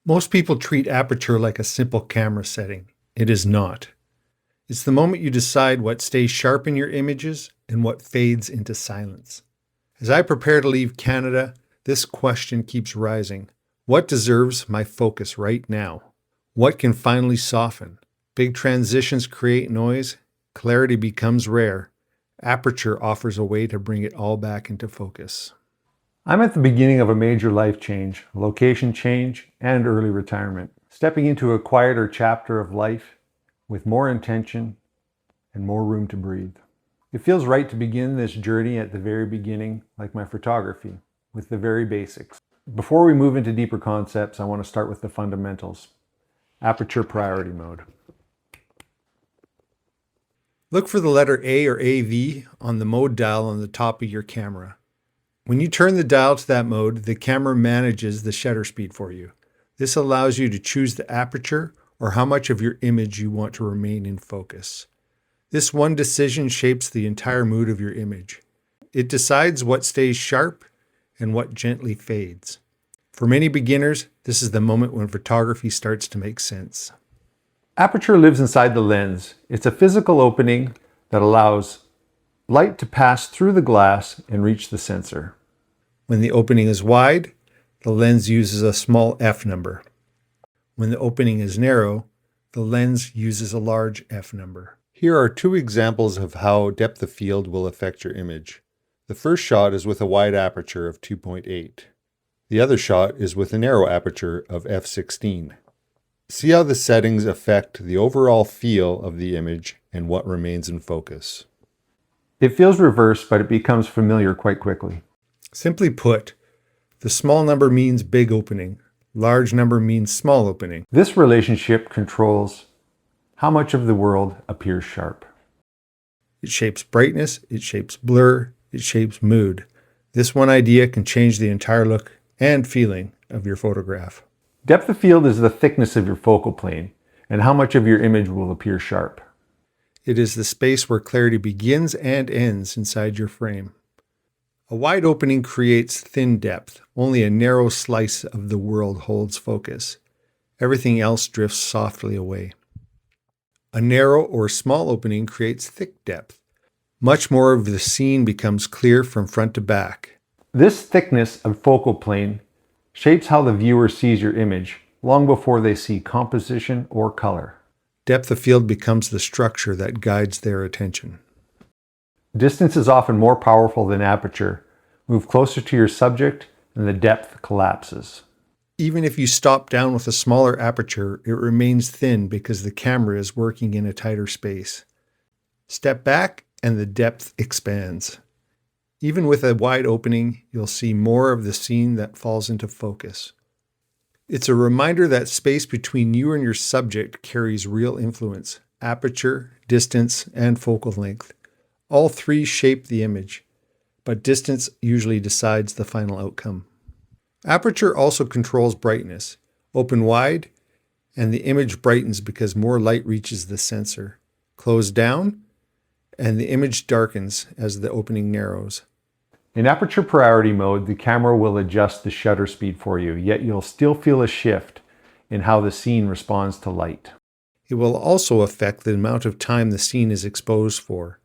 Most people treat Aperture like a simple camera setting. It is not. It's the moment you decide what stays sharp in your images and what fades into silence. As I prepare to leave Canada, this question keeps rising. What deserves my focus right now? What can finally soften? Big transitions create noise. Clarity becomes rare. Aperture offers a way to bring it all back into focus. I'm at the beginning of a major life change, location change, and early retirement. Stepping into a quieter chapter of life with more intention and more room to breathe. It feels right to begin this journey at the very beginning, like my photography, with the very basics. Before we move into deeper concepts, I want to start with the fundamentals. Aperture priority mode. Look for the letter A or AV on the mode dial on the top of your camera. When you turn the dial to that mode, the camera manages the shutter speed for you. This allows you to choose the aperture or how much of your image you want to remain in focus. This one decision shapes the entire mood of your image. It decides what stays sharp and what gently fades. For many beginners, this is the moment when photography starts to make sense. Aperture lives inside the lens. It's a physical opening that allows light to pass through the glass and reach the sensor. When the opening is wide, the lens uses a small f number. When the opening is narrow, the lens uses a large f number. Here are two examples of how depth of field will affect your image. The first shot is with a wide aperture of 2.8. The other shot is with a narrow aperture of f16. See how the settings affect the overall feel of the image and what remains in focus. It feels reversed, but it becomes familiar quite quickly. Simply put, the small number means big opening. Large number means small opening. This relationship controls how much of the world appears sharp. It shapes brightness, it shapes blur, it shapes mood. This one idea can change the entire look and feeling of your photograph. Depth of field is the thickness of your focal plane and how much of your image will appear sharp. It is the space where clarity begins and ends inside your frame. A wide opening creates thin depth. Only a narrow slice of the world holds focus. Everything else drifts softly away. A narrow or small opening creates thick depth. Much more of the scene becomes clear from front to back. This thickness of focal plane shapes how the viewer sees your image long before they see composition or color. Depth of field becomes the structure that guides their attention. Distance is often more powerful than aperture. Move closer to your subject and the depth collapses. Even if you stop down with a smaller aperture, it remains thin because the camera is working in a tighter space. Step back and the depth expands. Even with a wide opening, you'll see more of the scene that falls into focus. It's a reminder that space between you and your subject carries real influence. Aperture, distance, and focal length. All three shape the image, but distance usually decides the final outcome. Aperture also controls brightness. Open wide, and the image brightens because more light reaches the sensor. Close down, and the image darkens as the opening narrows. In aperture priority mode, the camera will adjust the shutter speed for you, yet you'll still feel a shift in how the scene responds to light. It will also affect the amount of time the scene is exposed for,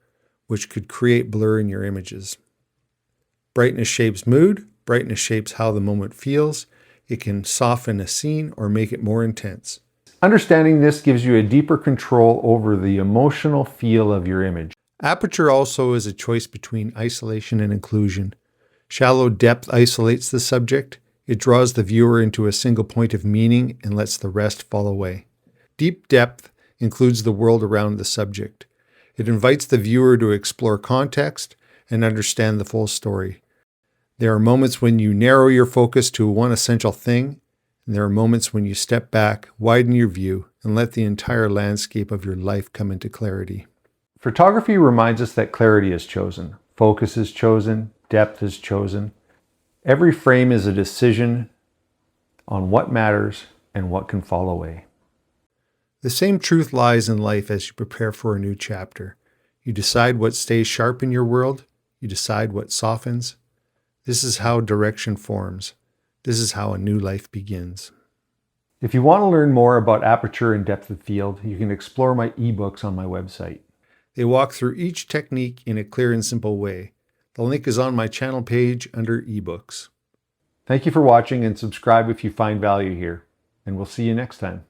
which could create blur in your images. Brightness shapes mood. Brightness shapes how the moment feels. It can soften a scene or make it more intense. Understanding this gives you a deeper control over the emotional feel of your image. Aperture also is a choice between isolation and inclusion. Shallow depth isolates the subject. It draws the viewer into a single point of meaning and lets the rest fall away. Deep depth includes the world around the subject. It invites the viewer to explore context and understand the full story. There are moments when you narrow your focus to one essential thing, and there are moments when you step back, widen your view, and let the entire landscape of your life come into clarity. Photography reminds us that clarity is chosen, focus is chosen, depth is chosen. Every frame is a decision on what matters and what can fall away. The same truth lies in life as you prepare for a new chapter. You decide what stays sharp in your world. You decide what softens. This is how direction forms. This is how a new life begins. If you want to learn more about aperture and depth of field, you can explore my ebooks on my website. They walk through each technique in a clear and simple way. The link is on my channel page under ebooks. Thank you for watching and subscribe if you find value here, and we'll see you next time.